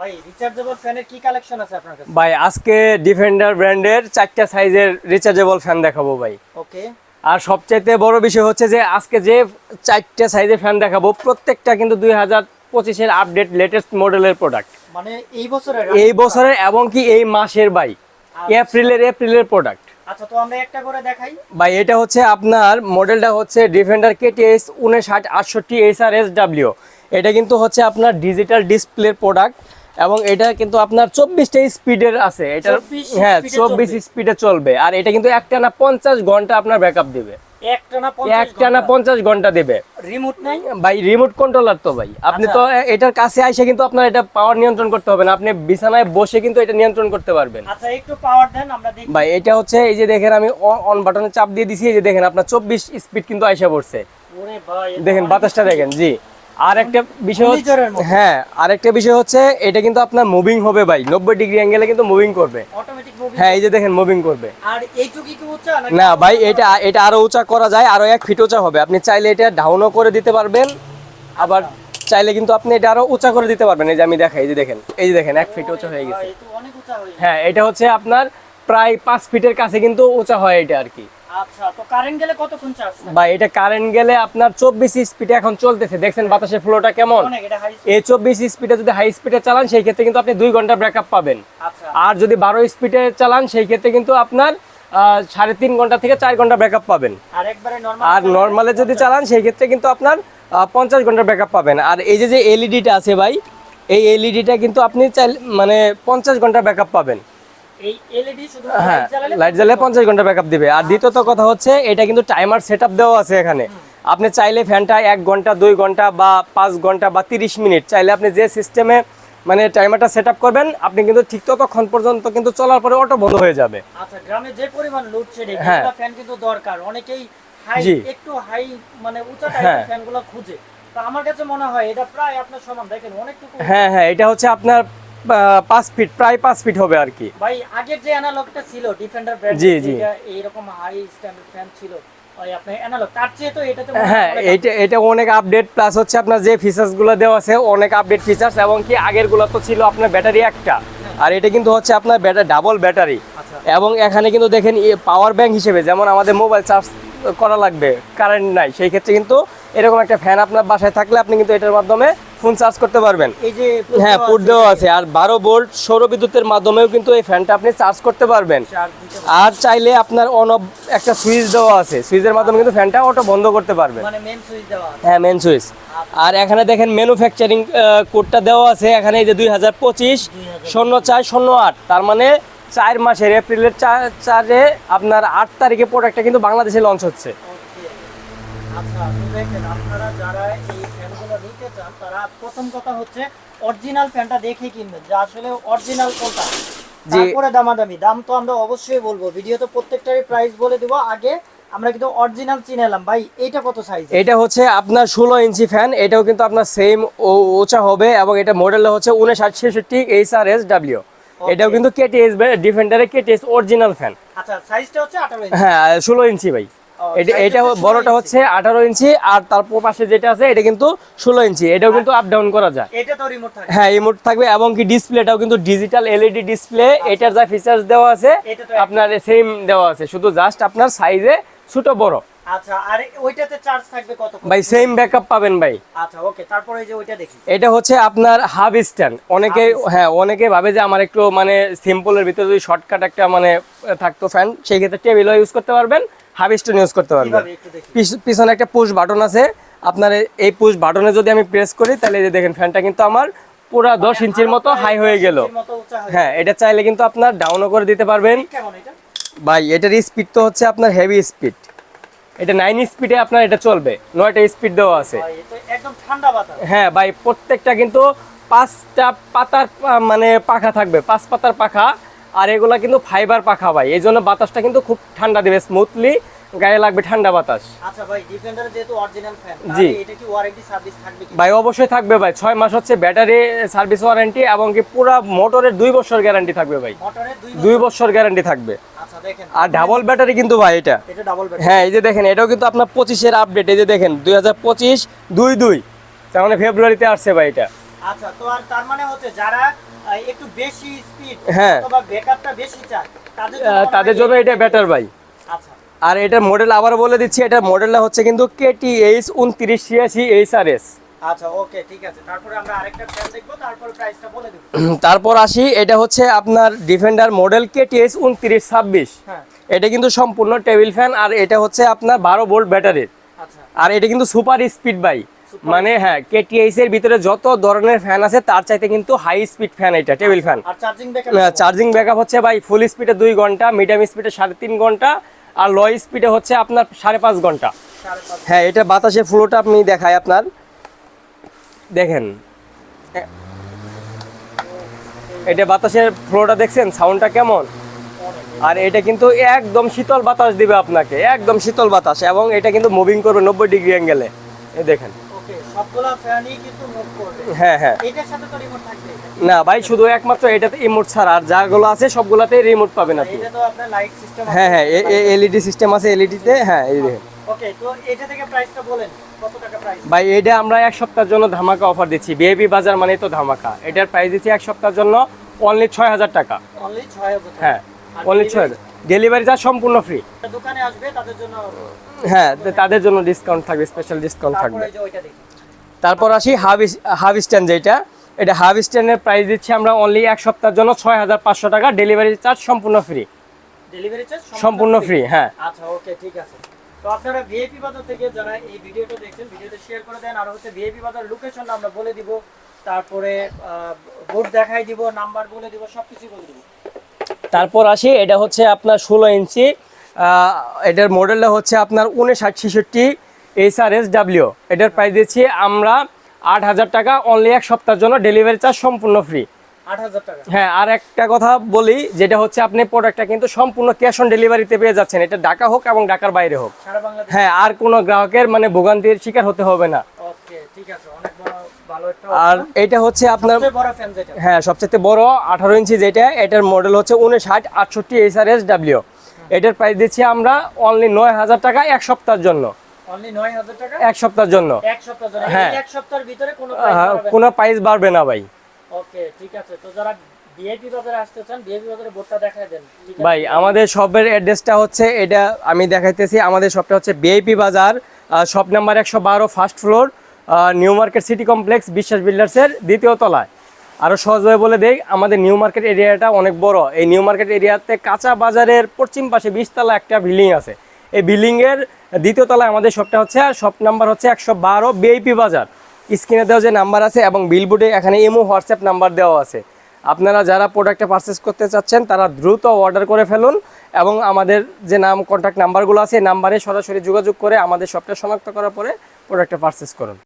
ভাই রিচার্জেবল ফ্যানের কি কালেকশন আছে আপনার কাছে? ভাই আজকে ডিফেন্ডার ব্র্যান্ডের 4টা সাইজের রিচার্জেবল ফ্যান দেখাবো ভাই। ওকে। আর সবচাইতে বড় বিষয় হচ্ছে যে আজকে যে 4টা সাইজের ফ্যান দেখাবো প্রত্যেকটা কিন্তু 2025 এর আপডেট লেটেস্ট মডেলের প্রোডাক্ট। মানে এই বছরের এবং কি এই মাসের ভাই, এপ্রিলের প্রোডাক্ট। আচ্ছা, তো আমরা একটা করে দেখাই ভাই। এটা হচ্ছে আপনার মডেলটা হচ্ছে ডিফেন্ডার কেটিএস 5968 HRSW। এটা কিন্তু হচ্ছে আপনার ডিজিটাল ডিসপ্লের প্রোডাক্ট এবং এটা কিন্তু আপনার 24টা স্পিডের আছে। এটা হ্যাঁ 24 স্পিডে চলবে। আর এটা কিন্তু একটানা 50 ঘন্টা আপনার ব্যাকআপ দিবে। একটানা 50 ঘন্টা দেবে। রিমোট নাই ভাই, রিমোট কন্ট্রোলার তো ভাই। আপনি তো এটার কাছে আইসে কিন্তু আপনার এটা পাওয়ার নিয়ন্ত্রণ করতে হবে না, আপনি বিছানায় বসে কিন্তু এটা নিয়ন্ত্রণ করতে পারবেন। আচ্ছা, একটু পাওয়ার দেন আমরা দেখি। ভাই এটা হচ্ছে এই যে দেখেন আমি অন বাটনে চাপ দিয়ে দিছি, এই যে দেখেন আপনার 24 স্পিড কিন্তু আইসা পড়ছে। ওরে ভাই, দেখেন বাতাসটা দেখেন। জি। আর একটা বিষয় হ্যাঁ, আরেকটা বিষয় হচ্ছে এটা কিন্তু আপনার মুভিং হবে ভাই, 90 ডিগ্রি অ্যাঙ্গেলে কিন্তু মুভিং করবে। Automatic moving. হ্যাঁ, এই যে দেখেন মুভিং করবে। আর এইটুকু কি উঁচা নাকি? না ভাই, এটা আরো উঁচা করা যায়, আরো 1 ফিট উঁচা হবে। আপনি চাইলে এটা ডাউনও করে দিতে পারবেন, আবার চাইলে কিন্তু আপনি এটা আরো উঁচা করে দিতে পারবেন। এই যে আমি দেখাই, এই যে দেখেন 1 ফিট উঁচা হয়ে গেছে। হ্যাঁ, এটা হচ্ছে আপনার প্রায় 5 ফিটের কাছে কিন্তু উঁচা হয় এটা আর কি। আচ্ছা, তো কারেন্ট গেলে কতক্ষণ চার্জ? ভাই এটা কারেন্ট গেলে আপনার 24 স্পিডে এখন চলতেছে, দেখছেন বাতাসের ফ্লোটা কেমন। এই 24 স্পিডে যদি হাই স্পিডে চালান সেই ক্ষেত্রে কিন্তু আপনি 2 ঘন্টা ব্যাকআপ পাবেন। আর যদি 12 স্পিডে চালান সেই ক্ষেত্রে কিন্তু আপনার 3.5 ঘন্টা থেকে 4 ঘন্টা ব্যাকআপ পাবেন। আর নর্মালে যদি চালান সেই ক্ষেত্রে কিন্তু আপনার 50 ঘন্টা ব্যাকআপ পাবেন। আর এই যে এলইডিটা আছে ভাই, এই এলইডিটা কিন্তু আপনি মানে 50 ঘন্টা ব্যাকআপ পাবেন। এই এলইডি শুধু লাইট জ্বালালে 50 ঘন্টা ব্যাকআপ দিবে। আর দ্বিতীয়ত কথা হচ্ছে এটা কিন্তু টাইমার সেটআপ দেওয়া আছে এখানে। আপনি চাইলে ফ্যানটা 1 ঘন্টা 2 ঘন্টা বা 5 ঘন্টা বা 30 মিনিট চাইলে আপনি যে সিস্টেমে মানে টাইমারটা সেটআপ করবেন আপনি কিন্তু ঠিক ততক্ষণ পর্যন্ত কিন্তু চলার পরে অটো বন্ধ হয়ে যাবে। আচ্ছা, গ্রামে যে পরিমাণ লোডশেডিং, এটা ফ্যান কিন্তু দরকার। অনেকেই একটু হাই মানে উঁচা টাইপের ফ্যানগুলো খুঁজে। তো আমার কাছে মনে হয় এটা প্রায় আপনার সমান, দেখেন অনেকটুকু। হ্যাঁ, এটা হচ্ছে আপনার 5 ফিট, প্রায় 5 ফিট হবে আর কি। ভাই আগের যে অ্যানালগটা ছিল ডিফেন্ডার ব্র্যান্ডের, যেটা এইরকম হাই স্ট্যান্ডার্ড ফ্যান ছিল, ওই আপনার অ্যানালগ, তার চেয়ে তো এটাতে হ্যাঁ এটা অনেক আপডেট, প্লাস হচ্ছে আপনার যে ফিচার্স গুলো দেওয়া আছে অনেক আপডেট ফিচার্স। এবং কি আগের গুলো তো ছিল আপনার ব্যাটারি একটা, আর এটা কিন্তু হচ্ছে আপনার ডাবল ব্যাটারি। এবং এখানে কিন্তু দেখেন পাওয়ার ব্যাংক হিসেবে, যেমন আমাদের মোবাইল চার্জ করা লাগবে, কারেন্ট নাই, সেই ক্ষেত্রে কিন্তু এরকম একটা ফ্যান আপনার বাসায় থাকলে আপনি কিন্তু এটার মাধ্যমে ফোন চার্জ করতে পারবেন। এই যে হ্যাঁ, পোর্ট দেওয়া আছে। আর 12 ভোল্ট সৌর বিদ্যুতের মাধ্যমেও কিন্তু এই ফ্যানটা আপনি চার্জ করতে পারবেন। আর চাইলে আপনার অন অফ একটা সুইচ দেওয়া আছে, সুইচের মাধ্যমে কিন্তু ফ্যানটা অটো বন্ধ করতে পারবেন। মানে মেইন সুইচ দেওয়া আছে। হ্যাঁ, মেইন সুইচ। আর এখানে দেখেন ম্যানুফ্যাকচারিং কোডটা দেওয়া আছে এখানে, এই যে 2025 0408, তার মানে 4 মাসের এপ্রিলের 4-এ আপনার 8 তারিখে প্রোডাক্টটা কিন্তু বাংলাদেশে লঞ্চ হচ্ছে। আচ্ছা, তো দেখেন আপনারা যারা এই ফ্যানগুলো নিতে চান তারা প্রথম কথা হচ্ছে অরিজিনাল ফ্যানটা দেখে কিনবেন, যে আসলে অরিজিনাল কোনটা। তারপরে দামাদামি, দাম তো আমরা অবশ্যই বলবো, ভিডিওতে প্রত্যেকটারই প্রাইস বলে দেব। আগে আমরা কিন্তু অরিজিনাল চিনেলাম। ভাই এটা কত সাইজ? এটা হচ্ছে আপনার 16 ইঞ্চি ফ্যান, এটাও কিন্তু আপনার সেম উঁচা হবে এবং এটা মডেলটা হচ্ছে 5966 HRSW। এটাও কিন্তু কেটিএস ডিফেন্ডারের কেটিএস অরিজিনাল ফ্যান। আচ্ছা, সাইজটা হচ্ছে 18 ইঞ্চি। হ্যাঁ, 16 ইঞ্চি ভাই। এটা বড়টা হচ্ছে 18 ইঞ্চি, আর তারপর পাশে যেটা আছে এটা কিন্তু 16 ইঞ্চি। এটাও কিন্তু আপ ডাউন করা যায়। এটা তো রিমোট থাকবে। হ্যাঁ, রিমোট থাকবে এবং কি ডিসপ্লেটাও কিন্তু ডিজিটাল এলইডি ডিসপ্লে। এটার যা ফিচার্স দেওয়া আছে আপনার সেম দেওয়া আছে, শুধু জাস্ট আপনার সাইজে ছোট বড়। আচ্ছা, আর ওইটাতে চার্জ থাকবে কতক্ষণ? ভাই সেম ব্যাকআপ পাবেন ভাই। আচ্ছা, ওকে। তারপর এই যে ওইটা দেখি, এটা হচ্ছে আপনার হাব স্ট্যান্ড। অনেকে ভাবে যে আমার একটু মানে সিম্পলের ভিতরে যদি শর্টকাট একটা মানে থাকতো ফ্যান, সেই ক্ষেত্রে টেবিলও ইউজ করতে পারবেন, হাব স্ট্যান্ড ইউজ করতে পারবেন। পিছনে একটা পুশ বাটন আছে, আপনার এই পুশ বাটনে যদি আমি প্রেস করি তাহলে এই যে দেখেন ফ্যানটা কিন্তু আমার পুরো 10 ইঞ্চির মতো হাই হয়ে গেল। হ্যাঁ, এটা চাইলে কিন্তু আপনার ডাউনও করে দিতে পারবেন। ভাই এটার স্পিড তো হচ্ছে আপনার হেভি স্পিড, এটা 9 স্পিডে আপনার এটা চলবে, 9টা স্পিড দেওয়া আছে। একদম ঠান্ডা বাতাস। হ্যাঁ ভাই, প্রত্যেকটা কিন্তু 5টা পাতার মানে পাখা থাকবে, 5 পাতার পাখা। আর এগুলা কিন্তু ফাইবার পাখা ভাই, এই জন্য বাতাসটা কিন্তু খুব ঠান্ডা দিবে, স্মুথলি গায়ে লাগবে ঠান্ডা বাতাস। আচ্ছা ভাই, ডিফেন্ডার যেহেতু অরিজিনাল ফ্যান, জি, এটা কি ওয়ারেন্টি সার্ভিস থাকবে কি? ভাই অবশ্যই থাকবে ভাই, 6 মাস হচ্ছে ব্যাটারি সার্ভিস ওয়ারেন্টি এবং কি পুরো মোটরের 2 বছর গ্যারান্টি থাকবে ভাই। মোটরের 2 বছর গ্যারান্টি থাকবে। আচ্ছা, দেখেন আর ডাবল ব্যাটারি কিন্তু ভাই এটা ডাবল ব্যাটারি। হ্যাঁ, এই যে দেখেন এটাও কিন্তু আপনার 25 এর আপডেট। এই যে দেখেন 2025-22, তার মানে ফেব্রুয়ারিতে আসছে ভাই এটা। আচ্ছা, তো আর তার মানে হচ্ছে যারা একটু বেশি স্পিড হ্যাঁ অথবা ব্যাকআপটা বেশি চায় তাদের জন্য এটা বেটার ভাই। আচ্ছা আর এটার মডেল আবার বলে দিচ্ছি, এটার মডেলটা হচ্ছে কিন্তু KTH 2986 HRS। আচ্ছা, ওকে, ঠিক আছে। তারপরে আমরা আরেকটা ফ্যান দেখবো, তারপর প্রাইসটা বলে দেব। তারপর আসি, এটা হচ্ছে আপনার ডিফেন্ডার মডেল KTH 2926। হ্যাঁ, এটা কিন্তু সম্পূর্ণ টেবিল ফ্যান, আর এটা হচ্ছে আপনার 12 ভোল্ট ব্যাটারির। আচ্ছা, আর এটা কিন্তু সুপার স্পিড বাই, মানে হ্যাঁ KTH এর ভিতরে যত ধরনের ফ্যান আছে তার চাইতে কিন্তু হাই স্পিড ফ্যান এটা টেবিল ফ্যান। আর চার্জিং ব্যাকআপ? চার্জিং ব্যাকআপ হচ্ছে ভাই ফুল স্পিডে 2 ঘন্টা, মিডিয়াম স্পিডে 3.5 ঘন্টা, আর লো স্পিডে হচ্ছে আপনার 5.5 ঘন্টা। 5.5। হ্যাঁ, এটা বাতাসের ফ্লোটা আপনি দেখায় আপনার দেখেন, এটা বাতাসের ফ্লোটা দেখছেন সাউন্ডটা কেমন। আর এটা কিন্তু একদম শীতল বাতাস দিবে আপনাকে, একদম শীতল বাতাস, এবং এটা কিন্তু মুভিং করবে 90 ডিগ্রি অ্যাঙ্গেলে। এই দেখেন, ওকে, সবগুলা ফ্যানই কিন্তু মুভ করবে। হ্যাঁ হ্যাঁ। এটার সাথে তো রিমোট থাকবে? না ভাই, শুধু একমাত্র এটাতে রিমোট ছাড়া, আর যাগুলো আছে সবগুলাতেই রিমোট পাবেন আপনি। এটা তো আপনার লাইট সিস্টেম আছে? হ্যাঁ হ্যাঁ, এলইডি সিস্টেম আছে, এলইডিতে। হ্যাঁ, এই দেখেন ওকে, তো এটা থেকে প্রাইসটা বলেন, কত টাকা প্রাইস? ভাই, এটা আমরা এক সপ্তাহের জন্য ধামাকা অফার দিচ্ছি। ভিআইপি বাজার মানে তো ধামাকা। এটার প্রাইস দিচ্ছি এক সপ্তাহের জন্য অনলি 6000 টাকা। অনলি 6000 টাকা? হ্যাঁ, অনলি 6000। ডেলিভারি চার্জ সম্পূর্ণ ফ্রি। দোকানে আসবে তাদের জন্য? হ্যাঁ, তাদের জন্য ডিসকাউন্ট থাকবে, স্পেশাল ডিসকাউন্ট থাকবে। তারপরে যে ওইটা দেখি। তারপর আসি হাব স্ট্যান্ড, যেটা এটা হাব স্ট্যান্ডের প্রাইস দিচ্ছি আমরা অনলি এক সপ্তাহের জন্য 6500 টাকা। ডেলিভারি চার্জ সম্পূর্ণ ফ্রি। ডেলিভারি চার্জ সম্পূর্ণ ফ্রি, হ্যাঁ। আচ্ছা, ওকে, ঠিক আছে। তো আপনারা ভিআইপি বাজার থেকে যারা এই ভিডিওটা দেখছেন, ভিডিওতে শেয়ার করে দেন। আর হচ্ছে ভিআইপি বাজার লোকেশনটা আমরা বলে দিব, তারপরে বোর্ড দেখাই দিব, নাম্বার বলে দিব, সবকিছু বলে দিব। তারপর আসি, এটা হচ্ছে আপনার 16 ইঞ্চি, এটার মডেলটা হচ্ছে আপনার 5966 HRSW। এটার প্রাইস দিচ্ছি আমরা 8000 টাকা অনলি এক সপ্তাহের জন্য। ডেলিভারি চার্জ সম্পূর্ণ ফ্রি। 8000 টাকা? হ্যাঁ, আর একটা কথা বলি, যেটা হচ্ছে আপনি প্রোডাক্টটা কিন্তু সম্পূর্ণ ক্যাশ অন ডেলিভারিতে পেয়ে যাচ্ছেন, এটা ঢাকা হোক এবং ঢাকার বাইরে হোক। সারা বাংলাদেশ? হ্যাঁ, আর কোনো গ্রাহকের মানে ভোগান্তির শিকার হতে হবে না। ওকে, ঠিক আছে, অনেক বড় ভালো একটা। আর এটা হচ্ছে আপনার সবচেয়ে বড় ফ্যান যেটা? হ্যাঁ, সবচেয়ে বড় 18 ইঞ্চি যেটা, এটার মডেল হচ্ছে 5968 HRSW। এটার প্রাইস দিচ্ছি আমরা অনলি 9000 টাকা এক সপ্তাহের জন্য। অনলি 9000 টাকা এক সপ্তাহের জন্য। এক সপ্তাহের জন্য? হ্যাঁ। এই এক সপ্তাহের ভিতরে কোনো প্রাইস বাড়বে না? কোনো প্রাইস বাড়বে না ভাই। ওকে, ঠিক আছে। তো যারা ভিআইপি বাজারে আসতে চান, ভিআইপি বাজারে বোর্ডটা দেখায় দেন। ঠিক আছে? ভাই, আমাদের শপের অ্যাড্রেসটা হচ্ছে, এটা আমি দেখাইতেছি। আমাদের শপটা হচ্ছে ভিআইপি বাজার, shop number 112, first floor, new market city complex, বিশ্বাস বিল্ডার্সের 2য় তলায়। আরও সহজভাবে বলে দেই, আমাদের নিউ মার্কেট এরিয়াটা অনেক বড়। এই নিউ মার্কেট এরিয়াতে কাঁচা বাজারের পশ্চিম পাশে 20 তলা একটা বিল্ডিং আছে। এই বিল্ডিংয়ের 2য় তলায় আমাদের শপটা হচ্ছে, আর শপ নাম্বার হচ্ছে 112, ভিআইপি বাজার। স্ক্রিনে দেওয়া যে নাম্বার আছে এবং বিলবোর্ডে এখানে ইমো হোয়াটসঅ্যাপ নাম্বার দেওয়া আছে। আপনারা যারা প্রোডাক্টটা পারচেস করতে চাচ্ছেন তারা দ্রুত অর্ডার করে ফেলুন, এবং আমাদের যে কন্ট্যাক্ট নাম্বারগুলো আছে এই নাম্বারে সরাসরি যোগাযোগ করে আমাদের শপটা শনাক্ত করার পরে প্রোডাক্টটা পারচেস করুন।